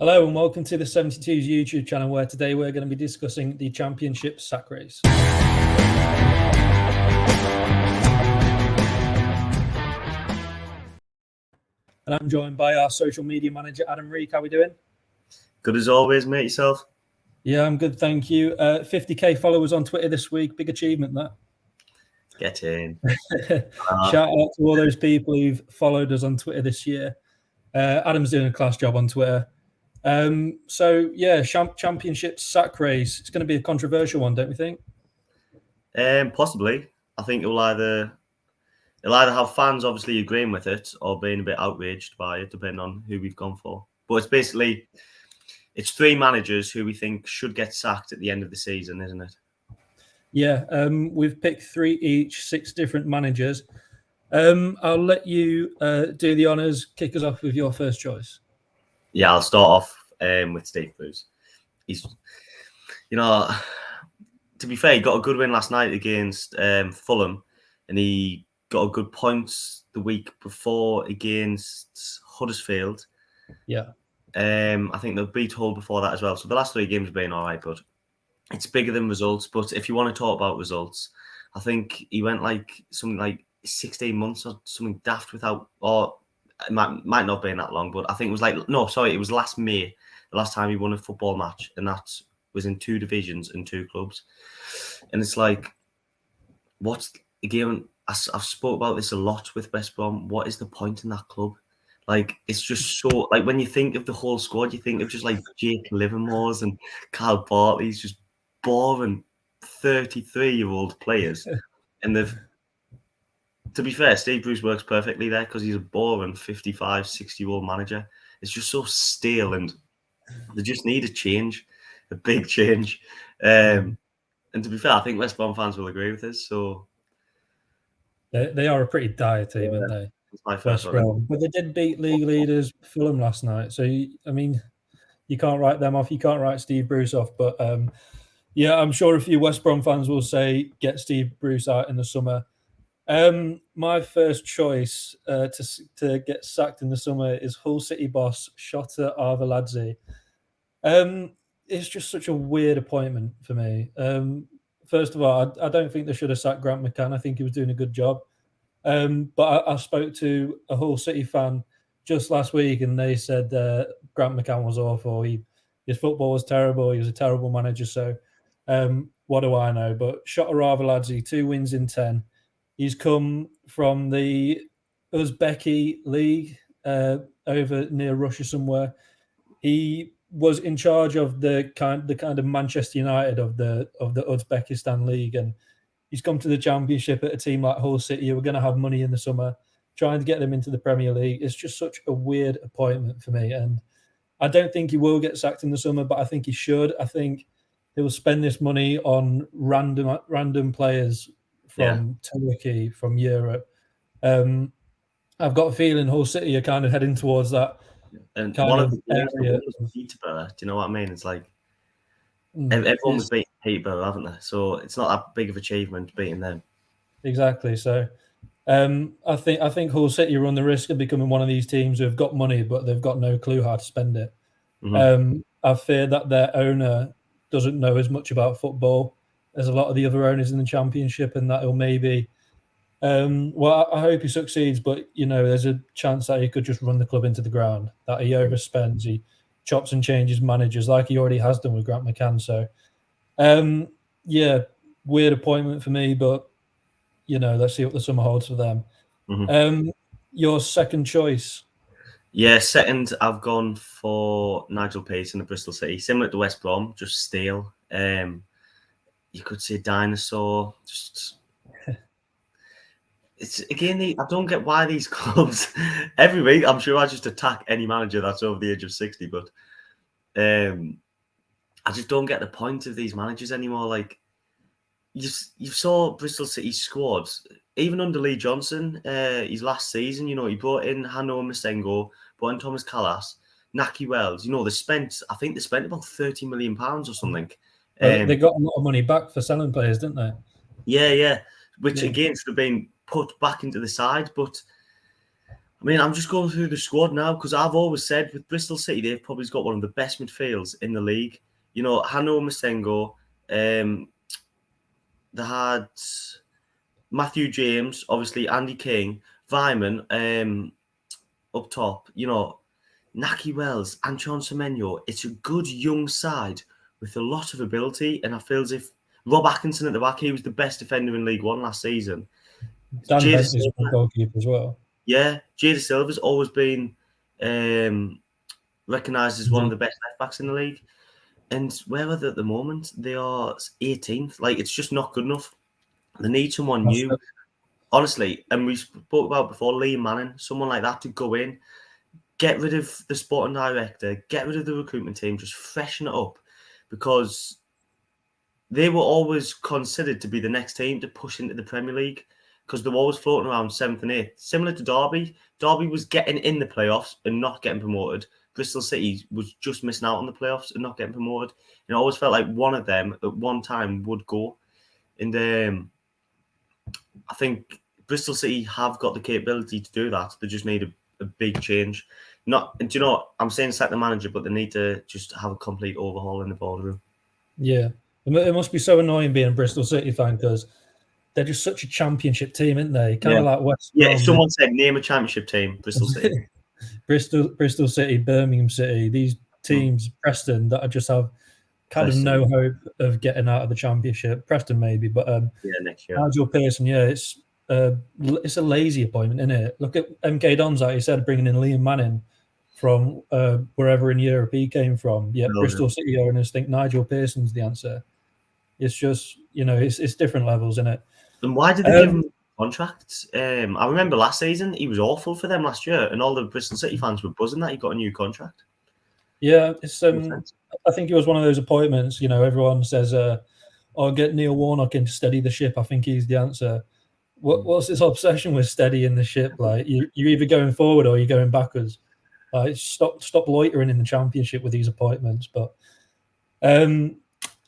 Hello and welcome to the 72's YouTube channel, where today we're going to be discussing the championship sack race. And I'm joined by our social media manager, Adam Reek. How are we doing? Good as always, mate. Yourself? Yeah, I'm good, thank you. 50k followers on Twitter this week. Big achievement, that. Get in. Shout out to all those people who've followed us on Twitter this year. Adam's doing a class job on Twitter. So yeah, championship sack race. It's going to be a controversial one, don't we think? Possibly. I think it'll either have fans obviously agreeing with it or being a bit outraged by it, depending on who we've gone for. But it's three managers who we think should get sacked at the end of the season, isn't it? Yeah, we've picked three each, 6 different managers. I'll let you do the honours. Kick us off with your first choice. Yeah, I'll start off with Steve Bruce. He's, to be fair, he got a good win last night against Fulham, and he got a good points the week before against Huddersfield. Yeah. I think they'll beat Hull before that as well. So the last 3 games have been all right, but it's bigger than results. But if you want to talk about results, I think he went something like 16 months or something daft without, or it might not have been that long, but I think it was last May, the last time he won a football match, and that was in 2 divisions and 2 clubs. And it's like, I've spoke about this a lot with West Brom. What is the point in that club? Like, it's just so, like, when you think of the whole squad, you think of just like Jake Livermore's and Kyle Bartley's just boring 33-year-old players. And to be fair, Steve Bruce works perfectly there because he's a boring 55, 60-year-old manager. It's just so stale, and they just need a change, a big change. And to be fair, I think West Brom fans will agree with this. So they are a pretty dire team, aren't they? It's my first one. But they did beat league leaders Fulham last night. So, I mean, you can't write them off. You can't write Steve Bruce off. But, yeah, I'm sure a few West Brom fans will say, get Steve Bruce out in the summer. My first choice to get sacked in the summer is Hull City boss Shota Arveladze. It's just such a weird appointment for me. First of all, I don't think they should have sacked Grant McCann. I think he was doing a good job. But I spoke to a Hull City fan just last week, and they said Grant McCann was awful. His football was terrible. He was a terrible manager. So what do I know? But Shota Arveladze, 2 wins in 10. He's come from the Uzbeki league over near Russia somewhere. He was in charge of the kind of Manchester United of the Uzbekistan league, and he's come to the championship at a team like Hull City, who are going to have money in the summer, trying to get them into the Premier League. It's just such a weird appointment for me, and I don't think he will get sacked in the summer, but I think he should. I think he will spend this money on random players from Turkey, from Europe. I've got a feeling Hull City are kind of heading towards that. And one of the area was Peterborough. Do you know what I mean? It's like everyone's beaten Peterborough, haven't they? So it's not that big of an achievement beating them. Exactly. So I think Hull City run the risk of becoming one of these teams who have got money, but they've got no clue how to spend it. I fear that their owner doesn't know as much about football as a lot of the other owners in the championship, and that he'll maybe. Well, I hope he succeeds, but there's a chance that he could just run the club into the ground. That he overspends, he chops and changes managers like he already has done with Grant McCann. So, yeah, weird appointment for me, but let's see what the summer holds for them. Your second choice? Yeah, second, I've gone for Nigel Pearce in the Bristol City, similar to West Brom, just stale. You could say dinosaur. Just it's again, I don't get why these clubs every week. I'm sure I just attack any manager that's over the age of 60, but I just don't get the point of these managers anymore. Like you saw Bristol City's squads, even under Lee Johnson, his last season. He brought in Hanno Masengo, brought in Thomas Callas, Naki Wells. I think they spent about £30 million or something. They got a lot of money back for selling players, didn't they? Yeah. Which again should have been put back into the side, but I mean, I'm just going through the squad now because I've always said with Bristol City, they've probably got one of the best midfields in the league. You know, Hano Masengo, they had Matthew James, obviously Andy King, Vyman up top. You know, Naki Wells, Anton Semenyo. It's a good young side with a lot of ability, and I feel as if Rob Atkinson at the back, he was the best defender in League One last season. Dan Jada Bentley's a good Silva, goalkeeper as well. yeah, Jada Silva's always been recognised as one of the best left backs in the league. And where are they at the moment? They are 18th. Like, it's just not good enough. They need someone new. Honestly, and we spoke about before, Lee Manning, someone like that to go in, get rid of the sporting director, get rid of the recruitment team, just freshen it up, because they were always considered to be the next team to push into the Premier League, because they were always floating around 7th and 8th. Similar to Derby. Derby was getting in the playoffs and not getting promoted. Bristol City was just missing out on the playoffs and not getting promoted. And I always felt like one of them at one time would go. And I think Bristol City have got the capability to do that. They just need a big change. Not, and do you know what? I'm saying sack the manager, but they need to just have a complete overhaul in the boardroom. Yeah. It must be so annoying being a Bristol City fan because they're just such a championship team, aren't they? Kind of like West Brom. Yeah, if someone said name a championship team, Bristol City. Bristol City, Birmingham City, these teams, Preston, that just have kind of no hope of getting out of the championship. Preston maybe, but next year. Nigel Pearson, it's a lazy appointment, isn't it? Look at MK Dons, like he said, bringing in Liam Manning from wherever in Europe he came from. Yet Bristol City owners think Nigel Pearson's the answer. It's just, it's different levels, isn't it? And why did they give him contracts? I remember last season he was awful for them last year, and all the Bristol City fans were buzzing that he got a new contract. Yeah, it's I think it was one of those appointments. Everyone says, "I'll get Neil Warnock in to steady the ship." I think he's the answer. What's this obsession with steadying the ship? Like you're either going forward or you're going backwards. Stop loitering in the championship with these appointments. But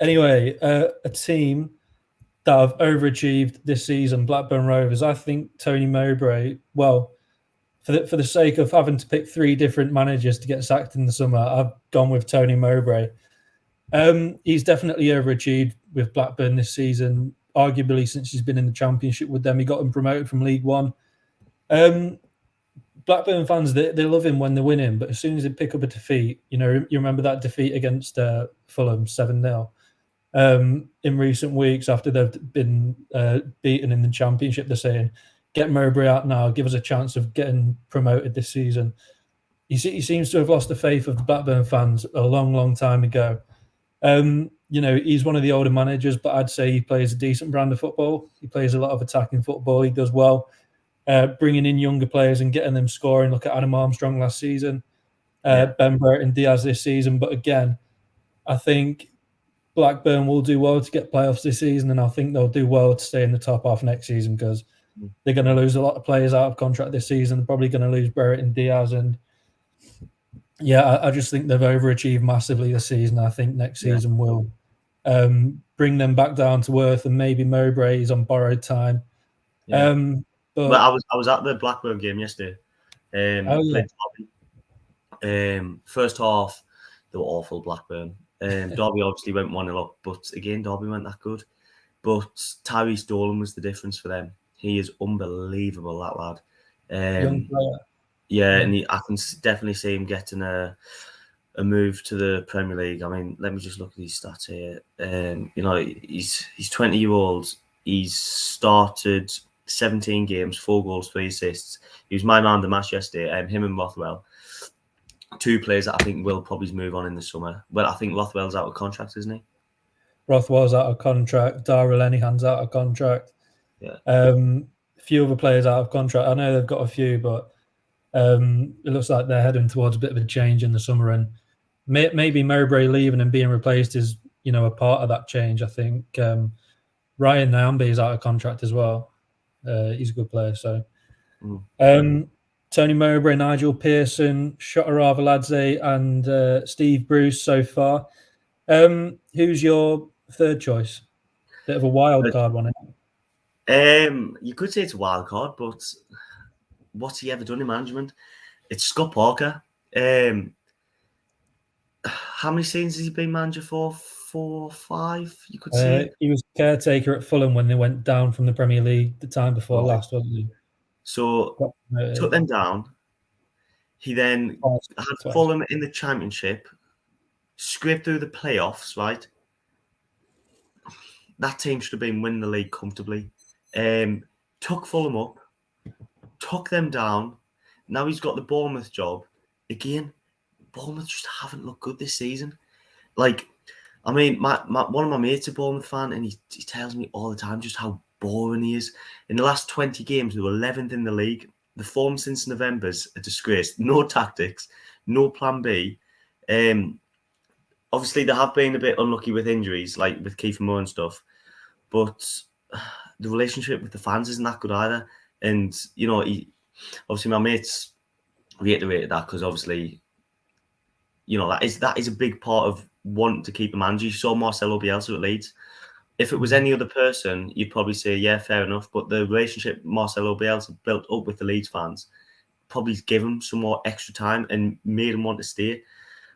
anyway, a team that have overachieved this season, Blackburn Rovers. I think Tony Mowbray. Well, for the sake of having to pick 3 different managers to get sacked in the summer, I've gone with Tony Mowbray. He's definitely overachieved with Blackburn this season. Arguably, since he's been in the championship with them, he got him promoted from League One. Blackburn fans, they love him when they're winning, but as soon as they pick up a defeat, you remember that defeat against Fulham 7-0 in recent weeks after they've been beaten in the championship. They're saying, get Mowbray out now, give us a chance of getting promoted this season. He seems to have lost the faith of the Blackburn fans a long, long time ago. He's one of the older managers, but I'd say he plays a decent brand of football. He plays a lot of attacking football. He does well, bringing in younger players and getting them scoring. Look at Adam Armstrong last season, Ben Brereton Diaz this season. But again, I think Blackburn will do well to get playoffs this season, and I think they'll do well to stay in the top half next season because they're going to lose a lot of players out of contract this season. They're probably going to lose Brereton Diaz, and I just think they've overachieved massively this season. I think next season will bring them back down to earth, and maybe Mowbray is on borrowed time. But I was at the Blackburn game yesterday. First half, they were awful, Blackburn. Derby obviously went 1-0 up, but again, Derby weren't that good. But Tyrese Dolan was the difference for them. He is unbelievable, that lad. Young player. Yeah, and I can definitely see him getting a move to the Premier League. I mean, let me just look at his stats here. He's 20-year-old. He's started 17 games, 4 goals, 3 assists. He was my man of the match yesterday. Him and Rothwell, 2 players that I think will probably move on in the summer. Well, I think Rothwell's out of contract, isn't he? Rothwell's out of contract. Dara Lenihan's out of contract. Yeah. A few other players out of contract. I know they've got a few, but it looks like they're heading towards a bit of a change in the summer, and maybe Mowbray leaving and being replaced is a part of that change. I think Ryan Nyambe is out of contract as well. He's a good player. So Tony Mowbray, Nigel Pearson, Shotta Arveladze, and Steve Bruce so far. Who's your third choice? Bit of a wild card one. You could say it's a wild card, but what's he ever done in management? It's Scott Parker. How many seasons has he been manager for? 4, 5, you could say. He was caretaker at Fulham when they went down from the Premier League the time before Right. last, wasn't he? So took them down. He then had Twice. Fulham in the Championship, scraped through the playoffs, right? That team should have been winning the league comfortably. Took Fulham up, took them down. Now he's got the Bournemouth job. Again, Bournemouth just haven't looked good this season. Like, I mean, one of my mates is a Bournemouth fan, and he tells me all the time just how boring he is. In the last 20 games, they were 11th in the league. The form since November's a disgrace. No tactics, no plan B. Obviously, they have been a bit unlucky with injuries, like with Kiefer Moore and stuff. But the relationship with the fans isn't that good either. And, you know, obviously my mates reiterated that because obviously, you know, that is a big part of wanting to keep a manager. You saw Marcelo Bielsa at Leeds. If it was any other person, you'd probably say, yeah, fair enough. But the relationship Marcelo Bielsa built up with the Leeds fans probably gave him some more extra time and made him want to stay.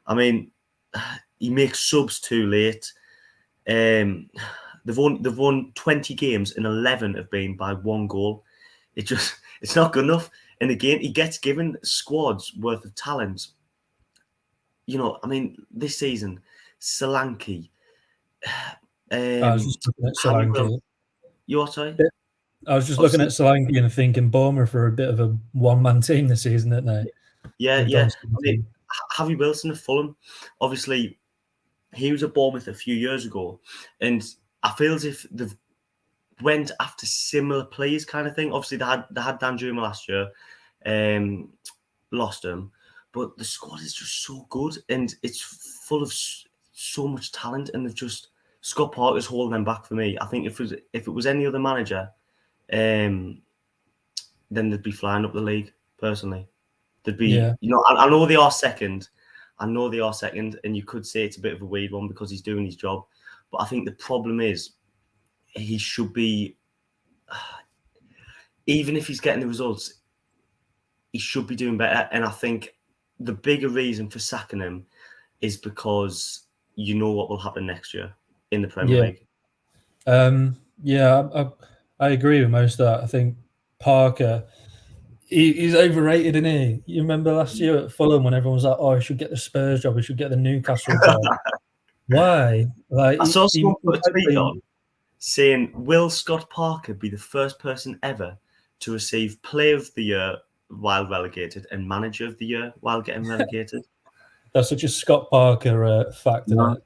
I mean, he makes subs too late. They've won 20 games and 11 have been by 1 goal. It's not good enough. And again, he gets given squads worth of talent. You know, I mean, this season, Solanke. I was just looking at Solanke. You're sorry? I was just looking at Solanke and thinking Bournemouth are a bit of a one-man team this season, aren't they? Yeah. I mean, Harry Wilson of Fulham, obviously, he was at Bournemouth a few years ago, and I feel as if they've went after similar players kind of thing. Obviously, they had Dan Juma last year, lost him, but the squad is just so good and it's full of so much talent, and they've just Scott Parker's holding them back for me. I think if it was any other manager, then they'd be flying up the league. Personally, they'd be. Yeah. You know, I know they are second. And you could say it's a bit of a weird one because he's doing his job. But I think the problem is he should be, even if he's getting the results, he should be doing better. And I think the bigger reason for sacking him is because you know what will happen next year in the Premier League. I agree with most of that. I think Parker, he's overrated, isn't he? You remember last year at Fulham when everyone was like, "Oh, he should get the Spurs job. He should get the Newcastle job." Why? Like, I saw someone put a tweet on saying, "Will Scott Parker be the first person ever to receive Player of the Year while relegated and Manager of the Year while getting relegated?" That's such a Scott Parker fact, isn't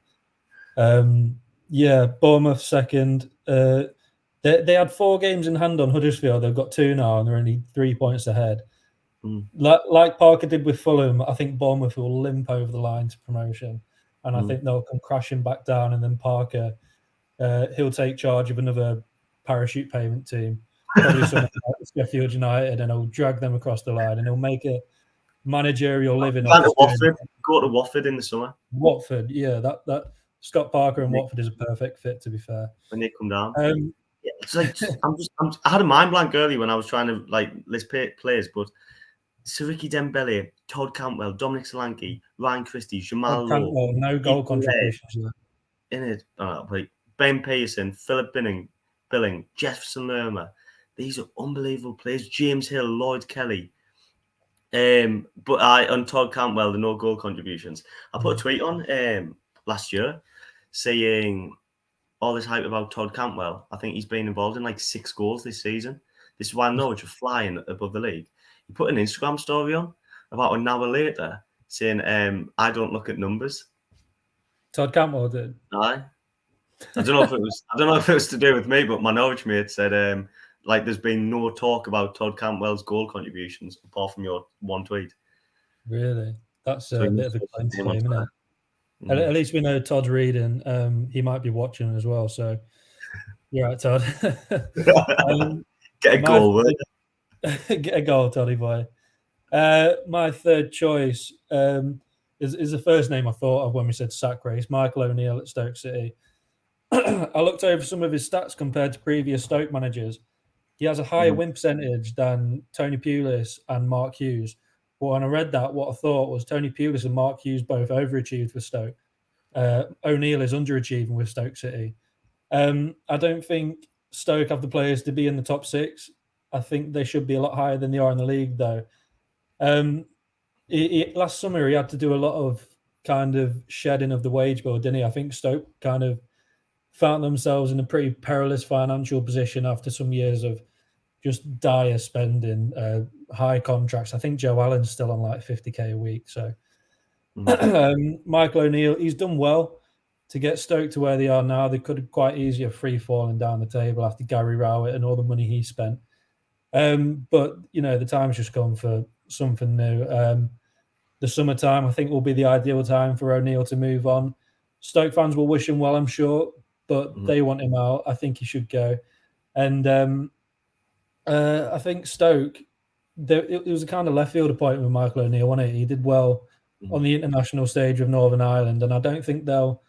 it? Yeah, Bournemouth second. They had 4 games in hand on Huddersfield. They've got 2 now, and they're only 3 points ahead. Like Parker did with Fulham, I think Bournemouth will limp over the line to promotion, and I think they'll come crashing back down. And then Parker, he'll take charge of another parachute payment team, probably something like Sheffield United, and he'll drag them across the line, and he'll make a managerial living. Go to Watford in the summer. Watford, yeah, that Scott Parker and Watford is a perfect fit, to be fair. When they come down. It's like I had a mind blank earlier when I was trying to list players, but Siriki Dembele, Todd Cantwell, Dominic Solanke, Ryan Christie, Jamal Lowe, no goal contributions in it. Ben Pearson, Philip Billing, Jefferson Lerma. These are unbelievable players. James Hill, Lloyd Kelly. But on Todd Cantwell, the no goal contributions. I put a tweet on last year saying all this hype about Todd Cantwell. I think he's been involved in 6 goals this season. This is why Norwich are flying above the league. He put an Instagram story on about an hour later saying, "I don't look at numbers." Todd Cantwell did. Aye. I don't know if it was to do with me, but my Norwich mate said, there's been no talk about Todd Cantwell's goal contributions apart from your one tweet. Really? That's a bit of a claim to fame, isn't it? At least we know Todd's reading. He might be watching as well. So you're right, Todd. Get a goal, get a goal, Toddy boy. My third choice is the first name I thought of when we said sack race, Michael O'Neill at Stoke City. I looked over some of his stats compared to previous Stoke managers, he has a higher win percentage than Tony Pulis and Mark Hughes. But when I read that, what I thought was Tony Pulis and Mark Hughes both overachieved for Stoke. O'Neill is underachieving with Stoke City. I don't think Stoke have the players to be in the top 6. I think they should be a lot higher than they are in the league, though. Last summer, he had to do a lot of kind of shedding of the wage bill, didn't he? I think Stoke kind of found themselves in a pretty perilous financial position after some years of just dire spending, high contracts. I think Joe Allen's still on like 50k a week. So Michael O'Neill, he's done well to get Stoke to where they are now. They could have quite easily have free fallen down the table after Gary Rowett and all the money he spent. But the time's just come for something new. The summertime, I think, will be the ideal time for O'Neill to move on. Stoke fans will wish him well, I'm sure, but they want him out. I think he should go. And I think Stoke, it was a kind of left field appointment with Michael O'Neill, wasn't it? He did well on the international stage of Northern Ireland, and I don't think they'll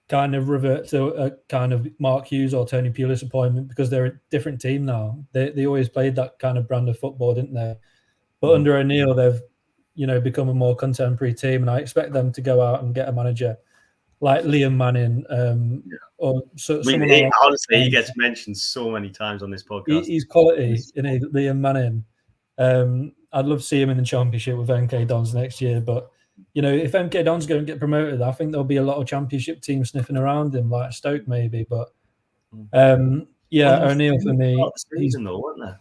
kind of revert to a kind of Mark Hughes or Tony Pulis appointment because they're a different team now. They always played that kind of brand of football, didn't they? But under O'Neill, they've become a more contemporary team, and I expect them to go out and get a manager like Liam Manning. Honestly, he gets mentioned so many times on this podcast. He's quality, Liam Manning. I'd love to see him in the Championship with MK Dons next year, but if MK Dons go and get promoted, I think there'll be a lot of Championship teams sniffing around him, like Stoke maybe. But O'Neill for me. Season though, weren't they?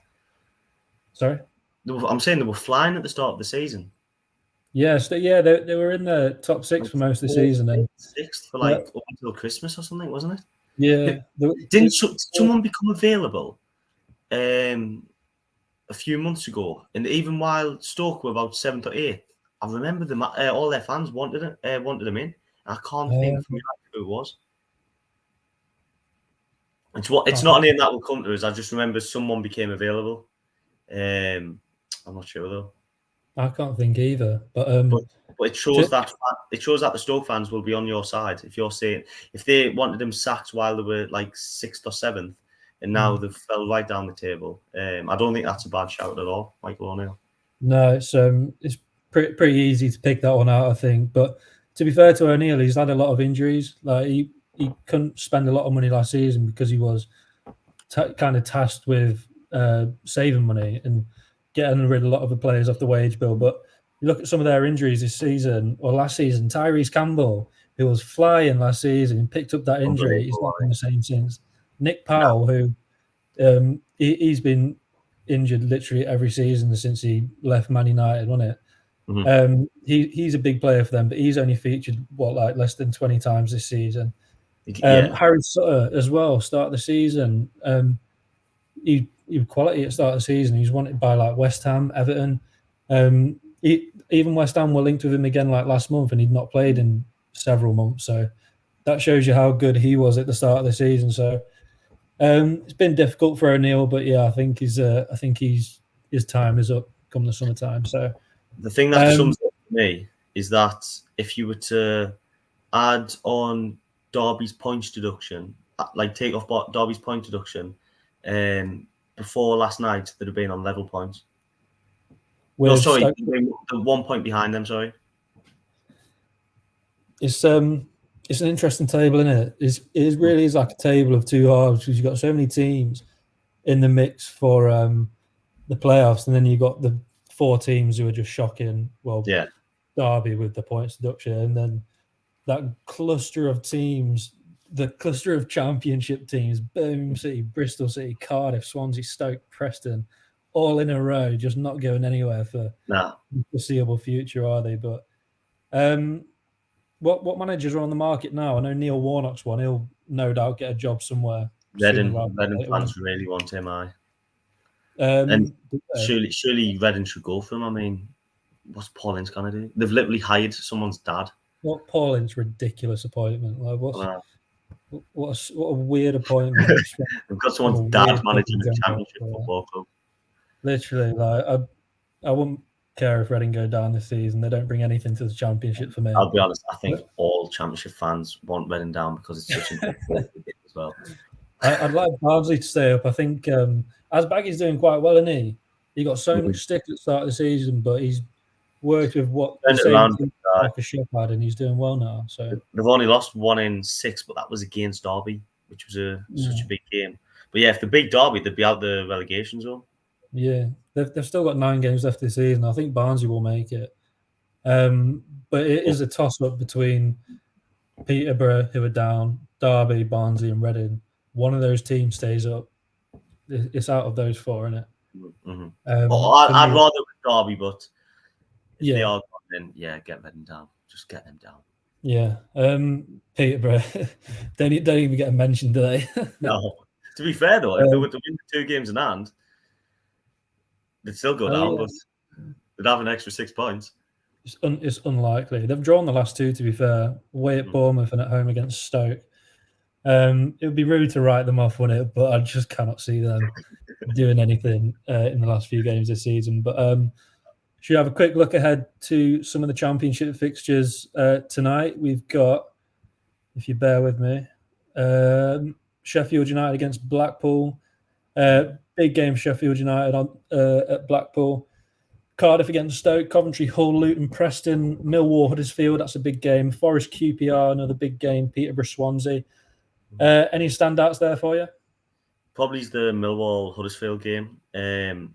Sorry, I'm saying they were flying at the start of the season. Yes, they were in the top 6 for most of the season, and 6th for up until Christmas or something, wasn't it? Yeah. Didn't someone become available a few months ago? And even while Stoke were about 7th or 8th, I remember them. All their fans wanted them in. I can't think who it was. It's not a name that will come to us. I just remember someone became available. I'm not sure though. I can't think either, but it shows that the Stoke fans will be on your side if you're saying if they wanted them sacked while they were like 6th or 7th, and now they've fell right down the table. I don't think that's a bad shout at all, Michael O'Neill. No, it's pretty easy to pick that one out, I think. But to be fair to O'Neill, he's had a lot of injuries. Like he couldn't spend a lot of money last season because he was kind of tasked with saving money and getting rid of a lot of the players off the wage bill. But you look at some of their injuries this season or last season. Tyrese Campbell, who was flying last season, picked up that injury. He's not been the same since. Nick Powell, who he's been injured literally every season since he left Man United, wasn't it? He's a big player for them, but he's only featured less than 20 times this season. Harry Sutter as well, start of the season. He quality at the start of the season. He's wanted by like West Ham, Everton. Even West Ham were linked with him again like last month, and he'd not played in several months. So that shows you how good he was at the start of the season. So it's been difficult for O'Neill, but yeah, I think his time is up come the summertime. So the thing that sums up for me is that if you were to add on Derby's points deduction, like take off Derby's point deduction, before last night, they'd have been on level points. The 1 point behind them. Sorry. It's an interesting table, isn't it? It really is like a table of two halves because you've got so many teams in the mix for the playoffs, and then you've got the 4 teams who are just shocking. Well, Derby with the points deduction, and then that cluster of teams. The cluster of Championship teams, Birmingham City, Bristol City, Cardiff, Swansea, Stoke, Preston, all in a row, just not going anywhere for the foreseeable future, are they? But what managers are on the market now? I know Neil Warnock's one. He'll no doubt get a job somewhere. Reading fans really want him, and surely Reading should go for him. I mean, what's Paul Ince going to do? They've literally hired someone's dad. What Paul Ince ridiculous appointment? Like what a weird appointment. They've got someone's dad managing the Championship football club. Literally, like I wouldn't care if Reading go down this season. They don't bring anything to the Championship for me. I'll be honest. I think all Championship fans want Reading down because it's such a big as well. I'd like Barnsley to stay up. I think Asbaghi's doing quite well, isn't he? He got so much stick at the start of the season, but he's worked with what the Turned it same around. team Walker Shep had, and he's doing well now. So They've only lost 1 in 6, but that was against Derby, which was such a big game. But yeah, if they beat Derby, they'd be out the relegation zone. yeah, they've still got 9 games left this season. I think Barnsley will make it. But it is a toss-up between Peterborough, who are down, Derby, Barnsley, and Reading. One of those teams stays up. It's out of those 4, isn't it? Mm-hmm. I'd rather with Derby, but if they are gone, then yeah, get Reading down. Just get them down. Yeah. Peterborough don't even get a mention, do they? No. To be fair though, if they were to win the 2 games in hand, they'd still go down, but they'd have an extra 6 points. It's unlikely. They've drawn the last 2, to be fair, away at Bournemouth and at home against Stoke. It would be rude to write them off, wouldn't it? But I just cannot see them doing anything in the last few games this season. But should we have a quick look ahead to some of the championship fixtures tonight? We've got, if you bear with me, Sheffield United against Blackpool. Big game, Sheffield United at Blackpool. Cardiff against Stoke, Coventry, Hull, Luton, Preston, Millwall, Huddersfield. That's a big game. Forest, QPR, another big game. Peterborough, Swansea. Any standouts there for you? Probably the Millwall Huddersfield game. I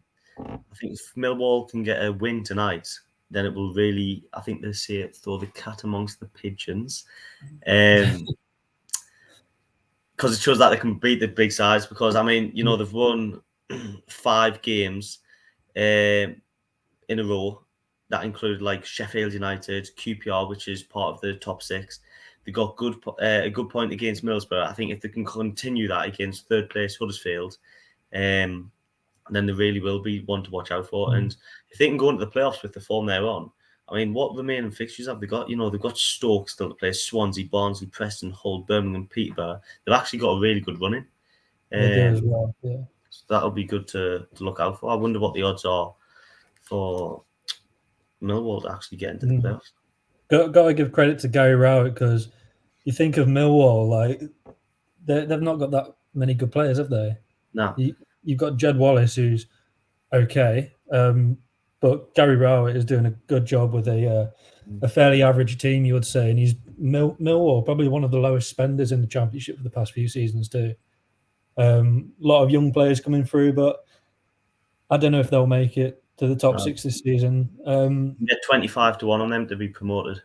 think if Millwall can get a win tonight, then it will really, I think they say it, throw the cat amongst the pigeons. Because it shows that they can beat the big sides. Because, I mean, you know, they've won 5 games in a row. That included like Sheffield United, QPR, which is part of the top 6. They got a good point against Middlesbrough. I think if they can continue that against 3rd place Huddersfield, then they really will be one to watch out for. And if they can go into the playoffs with the form they're on, I mean, what remaining fixtures have they got? You know, they've got Stoke still to play, Swansea, Barnsley, Preston, Hull, Birmingham, Peterborough. They've actually got a really good run in. They do as well, yeah. So that'll be good to look out for. I wonder what the odds are for Millwall to actually get into the playoffs. Got to give credit to Gary Rowett, because you think of Millwall, like they've not got that many good players, have they? No. You've got Jed Wallace, who's okay, but Gary Rowett is doing a good job with a fairly average team, you would say, and he's Millwall, probably one of the lowest spenders in the Championship for the past few seasons too. A lot of young players coming through, but I don't know if they'll make it to the top 6 this season. Get 25 to 1 on them to be promoted.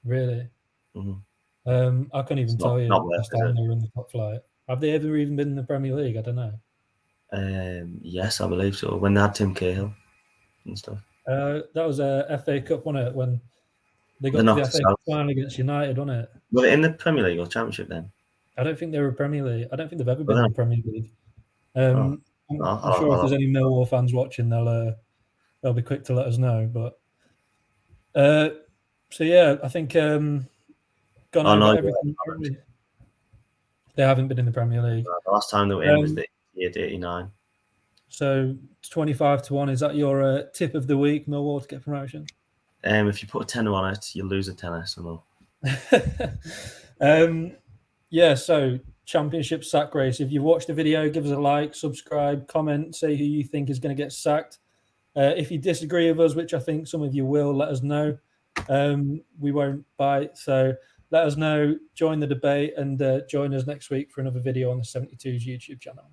Really? Mm-hmm. I can't even tell you last time they were in the top flight. Have they ever even been in the Premier League? I don't know. Yes, I believe so. When they had Tim Cahill and stuff. That was a FA Cup, wasn't it? When they got to the FA Cup final against United, wasn't it? Were they in the Premier League or Championship then? I don't think they were Premier League. I don't think they've ever been in the Premier League. I'm sure if there's any Millwall fans watching, they'll be quick to let us know. But so yeah, I think gone over everything. They haven't been in the Premier League. The last time they were in was the year 89. So 25 to 1. Is that your tip of the week, Millwall to get promotion? If you put a tenner on it, you lose a tenner. So yeah. So Championship sack race. If you've watched the video, give us a like, subscribe, comment, say who you think is going to get sacked. If you disagree with us, which I think some of you will, let us know. We won't bite. So let us know, join the debate, and join us next week for another video on the 72's YouTube channel.